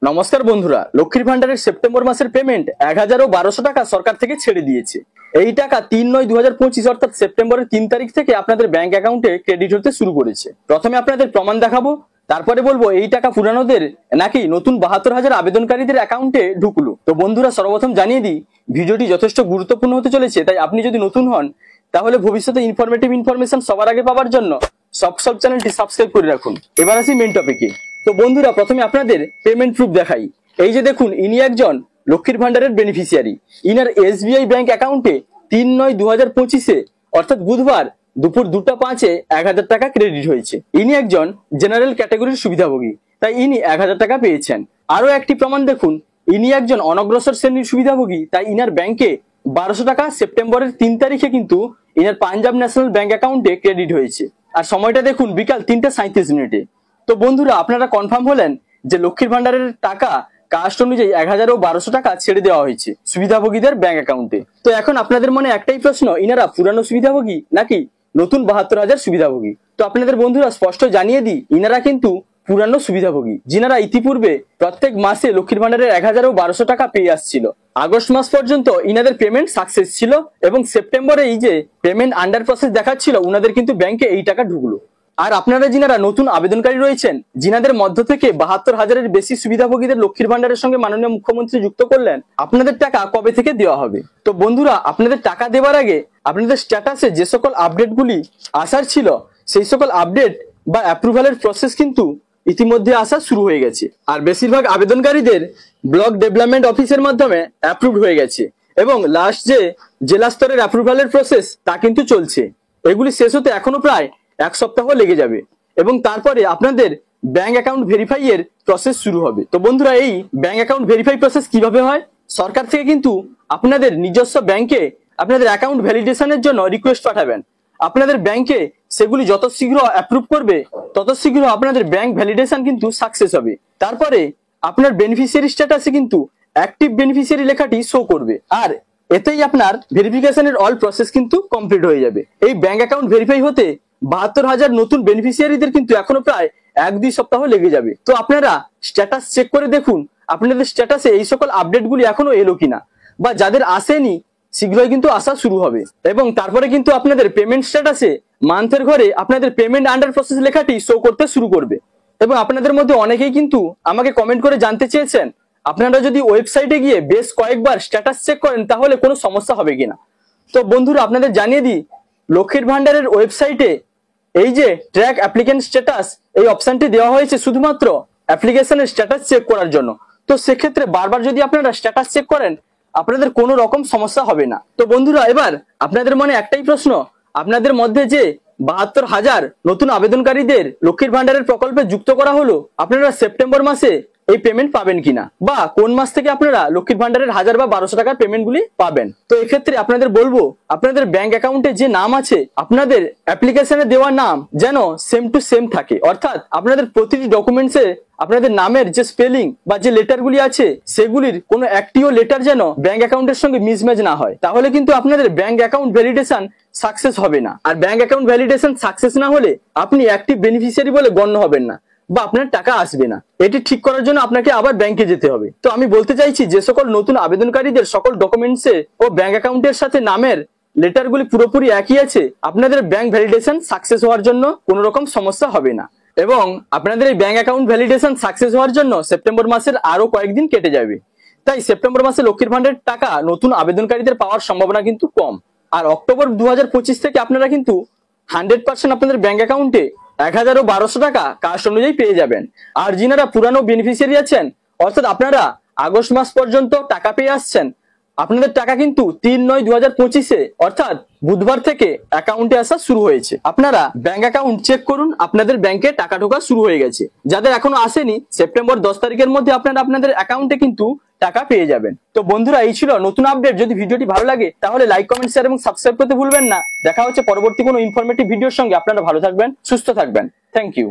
নমস্কার বন্ধুরা, লক্ষ্মীর ভান্ডারের সেপ্টেম্বর মাসের পেমেন্ট ১,১২০০ টাকা সরকার থেকে ছেড়ে দিয়েছে। এই টাকা ৩/৯/২০২৫ অর্থাৎ সেপ্টেম্বরের ৩ তারিখ থেকে আপনাদের ব্যাংক অ্যাকাউন্টে ক্রেডিট হতে শুরু করেছে। প্রথমে আপনাদের প্রমাণ দেখাবো, তারপরে বলবো এই টাকা পুরানোদের নাকি নতুন ৭২,০০০ আবেদনকারীদের অ্যাকাউন্টে ঢুকলো। তো বন্ধুরা, সর্বপ্রথম জানিয়ে দিই ভিডিওটি যথেষ্ট গুরুত্বপূর্ণ হতে চলেছে, তাই আপনি যদি নতুন হন তাহলে ভবিষ্যতে ইনফরমেশন সবার আগে পাওয়ার জন্য সব চ্যানেলটি সাবস্ক্রাইব করে রাখুন। এবার আসি মেন টপিকে। তো বন্ধুরা, প্রথমে আপনাদের পেমেন্ট প্রুফ দেখাই। এই যে দেখুন, ইনি একজন লক্ষ্মীর ভান্ডারের বেনিফিশিয়ারি। ইনার SBI ব্যাংক অ্যাকাউন্টে ৩/৯/২০২৫ অর্থাৎ বুধবার দুপুর 2:05 ১,০০০ টাকা ক্রেডিট হয়েছে। ইনি একজন জেনারেল ক্যাটাগরির সুবিধাভোগী, তাই ইনি ১,০০০ টাকা পেয়েছেন। আরো একটি প্রমাণ দেখুন, ইনি একজন অনগ্রসর শ্রেণীর সুবিধাভোগী, তাই ইনার ব্যাংকে ১২০০ টাকা সেপ্টেম্বরের ৩ তারিখে কিন্তু ইনার পাঞ্জাব ন্যাশনাল ব্যাংক অ্যাকাউন্টে ক্রেডিট হয়েছে। আর সময়টা দেখুন বিকাল ৩:৩৭। তো বন্ধুরা, আপনারা কনফার্ম হলেন যে লক্ষ্মীর ভান্ডারের টাকা কাস্ট অনুযায়ী ১,১২০০ টাকা ছেড়ে দেওয়া হয়েছে সুবিধাভোগীদের ব্যাংক অ্যাকাউন্টে। তো এখন আপনাদের মনে একটাই প্রশ্ন, ইনারা পুরানো সুবিধাভোগী নাকি নতুন ৭২,০০০ সুবিধাভোগী? তো আপনাদের বন্ধুরা স্পষ্ট জানিয়ে দিই, ইনারা কিন্তু পুরানো সুবিধাভোগী, যিনারা ইতিপূর্বে প্রত্যেক মাসে লক্ষ্মীর ভান্ডারের ১,১২০০ টাকা পেয়ে আসছিল। আগস্ট মাস পর্যন্ত ইনাদের পেমেন্ট সাকসেস ছিল এবং সেপ্টেম্বরে এই যে পেমেন্ট আন্ডার প্রসেস দেখাচ্ছিল, উনাদের কিন্তু ব্যাংকে এই টাকা ঢুকলো। আর আপনারা যিনারা নতুন আবেদনকারী রয়েছেন, যিনাদের মধ্য থেকে ৭২,০০০-এর বেশি সুবিধাভোগীদের লক্ষ্মীর ভান্ডারের সঙ্গে মাননীয় মুখ্যমন্ত্রী যুক্ত করলেন, আপনাদের টাকা কবে থেকে দেওয়া হবে? তো বন্ধুরা, আপনাদের টাকা দেওয়ার আগে আপনাদের স্ট্যাটাসে যে সকল আপডেটগুলি আসার ছিল, সেই সকল আপডেট বা অ্যাপ্রুভালের প্রসেস কিন্তু ইতিমধ্যে আসা শুরু হয়ে গেছে। আর বেশিরভাগ আবেদনকারীদের ব্লক ডেভেলপমেন্ট অফিসের মাধ্যমে অ্যাপ্রুভড হয়ে গেছে এবং লাস্ট যে জেলা স্তরের অ্যাপ্রুভালের প্রসেস তা কিন্তু চলছে। এগুলি শেষ হতে এখনো প্রায় ১ সপ্তাহ লেগে যাবে এবং তারপরে আপনাদের ব্যাংক অ্যাকাউন্ট ভেরিফাই এর প্রসেস শুরু হবে। তো বন্ধুরা, এই ব্যাংক অ্যাকাউন্ট ভেরিফাই প্রসেস কিভাবে হয়? সরকার থেকে কিন্তু আপনাদের নিজস্ব ব্যাংকে আপনাদের অ্যাকাউন্ট ভ্যালিডেশনের জন্য রিকোয়েস্ট পাঠাবেন। আপনাদের ব্যাংকে সেগুলি যত শীঘ্র অ্যাপ্রুভ করবে, তত শীঘ্র আপনাদের ব্যাংক ভ্যালিডেশন কিন্তু সাকসেস হবে। তারপরে আপনার বেনিফিশিয়ারি স্ট্যাটাসে কিন্তু অ্যাক্টিভ বেনিফিশিয়ারি লেখাটি শো করবে, আর এতেই আপনার ভেরিফিকেশনের অল প্রসেস কিন্তু কমপ্লিট হয়ে যাবে। এই ব্যাংক অ্যাকাউন্ট ভেরিফাই হতে ৭২,০০০ নতুন বেনিফিশিয়ারিদের কিন্তু এখনো প্রায় ১-২ সপ্তাহ লেগে যাবে। তো আপনারা স্ট্যাটাস চেক করে দেখুন আপনাদের স্ট্যাটাসে এই সকল আপডেটগুলি এখনো এলো কিনা, বা যাদের আসেনি শীঘ্রই কিন্তু আসা শুরু হবে। এবং তারপরে কিন্তু আপনাদের পেমেন্ট স্ট্যাটাসে মান্থের ঘরে আপনাদের পেমেন্ট আন্ডার প্রসেস লেখাটি শো করতে শুরু করবে। এবং আপনাদের মধ্যে অনেকেই কিন্তু আমাকে কমেন্ট করে জানতে চেয়েছেন, আপনারা যদি ওয়েবসাইটে গিয়ে বেশ কয়েকবার স্ট্যাটাস চেক করেন তাহলে কোনো সমস্যা হবে কিনা। তো বন্ধুরা, আপনাদের জানিয়ে দিই, লক্ষ্মীর ভান্ডারের ওয়েবসাইটে এই যে ট্র্যাক অ্যাপ্লিকেন্ট স্ট্যাটাস, এই অপশনটি দেওয়া হয়েছে শুধুমাত্র অ্যাপ্লিকেশনের স্ট্যাটাস চেক করার জন্য। তো সেক্ষেত্রে বারবার যদি আপনারা স্ট্যাটাস চেক করেন আপনাদের কোনো রকম সমস্যা হবে না। তো বন্ধুরা, এবার আপনাদের মনে একটাই প্রশ্ন, আপনাদের মধ্যে যে ৭২,০০০ নতুন আবেদনকারীদের লক্ষ্মীর ভান্ডারের প্রকল্পে যুক্ত করা হলো, আপনারা সেপ্টেম্বর মাসে এই পেমেন্ট পাবেন কিনা, বা কোন মাস থেকে আপনারা লক্ষ্মীর ভান্ডারের ১,০০০ বা ১,২০০ টাকার পেমেন্টগুলি পাবেন। তো এক্ষেত্রে আপনাদের বলবো, আপনাদের ব্যাংক অ্যাকাউন্টে যে নাম আছে আপনাদের অ্যাপ্লিকেশনে দেওয়া নাম যেন সেম টু সেম থাকে, অর্থাৎ আপনাদের প্রতিটি ডকুমেন্টসে আপনাদের নামের যে স্পেলিং বা যে লেটারগুলি আছে সেগুলির কোনো একটিও লেটার যেন ব্যাংক অ্যাকাউন্টের সঙ্গে মিসম্যাচ না হয়, তাহলে কিন্তু আপনাদের ব্যাংক অ্যাকাউন্ট ভ্যালিডেশন সাকসেস হবে না। আর ব্যাংক অ্যাকাউন্ট ভ্যালিডেশন সাকসেস না হলে আপনি অ্যাক্টিভ বেনিফিশিয়ারি বলে গণ্য হবেন না, বা আপনার টাকা আসবে না। এটি ঠিক করার জন্য আপনাকে আবার ব্যাংকে যেতে হবে। তো আমি বলতে চাইছি, যে সকল নতুন আবেদনকারীদের সকল ডকুমেন্টসে ও ব্যাংক অ্যাকাউন্টের সাথে নামের লেটারগুলি পুরোপুরি একই আছে, আপনাদের ব্যাংক ভ্যালিডেশন সাকসেস হওয়ার জন্য কোনো রকম সমস্যা হবে না। এবং আপনাদের এই ব্যাংক অ্যাকাউন্ট ভ্যালিডেশন সাকসেস হওয়ার জন্য সেপ্টেম্বর মাসের আরো কয়েকদিন কেটে যাবে। তাই সেপ্টেম্বর মাসে লক্ষ্মীর ভান্ডারের টাকা নতুন আবেদনকারীদের পাওয়ার সম্ভাবনা কিন্তু কম। আর অক্টোবর ২০২৫ থেকে আপনারা কিন্তু 100% আপনাদের ব্যাংক অ্যাকাউন্টে ১,১২০০ টাকা কাস্ট অনুযায়ী পেয়ে যাবেন। আর যিনারা পুরানো বেনিফিশিয়ারি আছেন, অর্থাৎ আপনারা আগস্ট মাস পর্যন্ত টাকা পেয়ে আসছেন, আপনাদের টাকা কিন্তু ৩/৯/২০২৫ অর্থাৎ বুধবার থেকে অ্যাকাউন্টে আসা শুরু হয়েছে। আপনারা ব্যাংক অ্যাকাউন্ট চেক করুন, আপনাদের ব্যাংকে টাকা ঢোকা শুরু হয়ে গেছে। যাদের এখনো আসেনি, সেপ্টেম্বর ১০ তারিখের মধ্যে আপনারা আপনাদের অ্যাকাউন্টে কিন্তু টাকা পেয়ে যাবেন। তো বন্ধুরা, এই ছিল নতুন আপডেট। যদি ভিডিওটি ভালো লাগে তাহলে লাইক, কমেন্ট, শেয়ার এবং সাবস্ক্রাইব করতে ভুলবেন না। দেখা হচ্ছে পরবর্তী কোনো ইনফরমেটিভ ভিডিওর সঙ্গে। আপনারা ভালো থাকবেন, সুস্থ থাকবেন। Thank you.